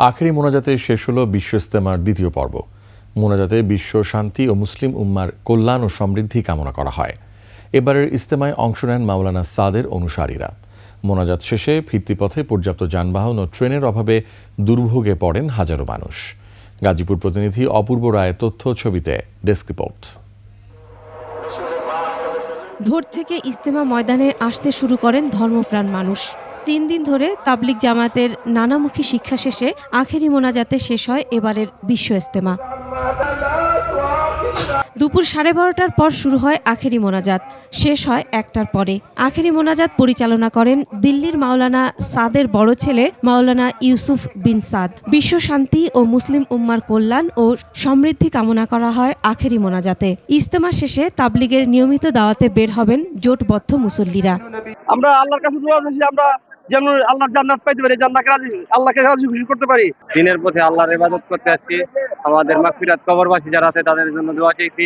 আখেরি মোনাজাতে শেষ হল বিশ্ব ইজতেমার দ্বিতীয় পর্ব। মোনাজাতে বিশ্ব শান্তি ও মুসলিম উম্মার কল্যাণ ও সমৃদ্ধি কামনা করা হয়। এবারের ইজতেমায় অংশ নেন মাওলানা সাদের অনুসারীরা। মোনাজাত শেষে ফিরতিপথে পর্যাপ্ত যানবাহন ও ট্রেনের অভাবে দুর্ভোগে পড়েন হাজারো মানুষ। গাজীপুর প্রতিনিধি অপূর্ব রায়ের তথ্য ছবিতে ডেস্ক রিপোর্ট। ভোর থেকে ইজতেমা ময়দানে আসতে শুরু করেন ধর্মপ্রাণ মানুষ। 3 দিন ধরে তাবলিগ জামাতের নানামুখী শিক্ষা শেষে আখেরি মোনাজাতে শেষ হয় এবারের বিশ্ব ইজতেমা। দুপুর 12:30টার পর শুরু হয় আখেরি মোনাজাত, শেষ হয় 1টার পরে। আখেরি মোনাজাত পরিচালনা করেন দিল্লির মাওলানা সাদের বড় ছেলে মাওলানা ইউসুফ বিন সাদ। বিশ্ব শান্তি ও মুসলিম উম্মার কল্যাণ ও সমৃদ্ধি কামনা করা হয় আখেরি মোনাজাতে। ইজতেমা শেষে তাবলিগের নিয়মিত দাওয়াতে বের হবেন জোটবদ্ধ মুসল্লিরা। আমরা আল্লাহর কাছে দোয়া করছি, আমরা যেন আল্লাহর জান্নাত পাইতে পারি, আল্লাহকে রাজি খুশি করতে পারি। দিনের পথে আল্লাহর ইবাদত করতে আসছি। আমাদের মাগফিরাত কবরবাসী যারা আছে তাদের জন্য দোয়া চাইছি।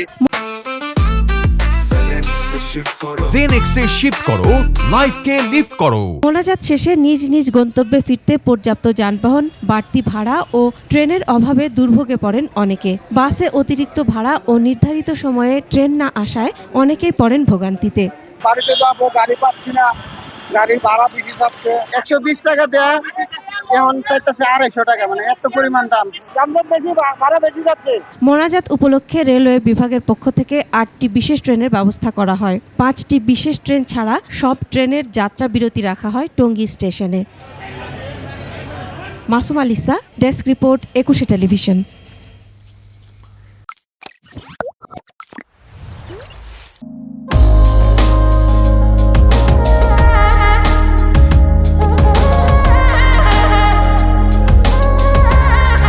জেনেক্সে শিফট করো, লাইফকে লিফট করো। মোনাজাত শেষে নিজ নিজ গন্তব্যে ফিরতে পর্যাপ্ত যানবাহন, বাড়তি ভাড়া ও ট্রেনের অভাবে দুর্ভোগে পড়েন অনেকে। বাসে অতিরিক্ত ভাড়া ও নির্ধারিত সময়ে ট্রেন না আসায় অনেকেই পড়েন ভোগান্তিতে। বাড়িতে যাবো, গাড়ি পাচ্ছি না, গাড়ির ভাড়া বেশি যাচ্ছে। 120 টাকা দেয়, এখন চাইতেছে 250 টাকা, মানে এত পরিমাণ দাম। বেশি, ভাড়া বেশি যাচ্ছে। মোনাজাত উপলক্ষে রেলওয়ে বিভাগের পক্ষ থেকে 8টি বিশেষ ট্রেনের ব্যবস্থা করা হয়। 5টি বিশেষ ট্রেন ছাড়া সব ট্রেনের যাত্রা বিরতি রাখা হয় টঙ্গী স্টেশনে। Masum আলিসা, desk report, 21 television.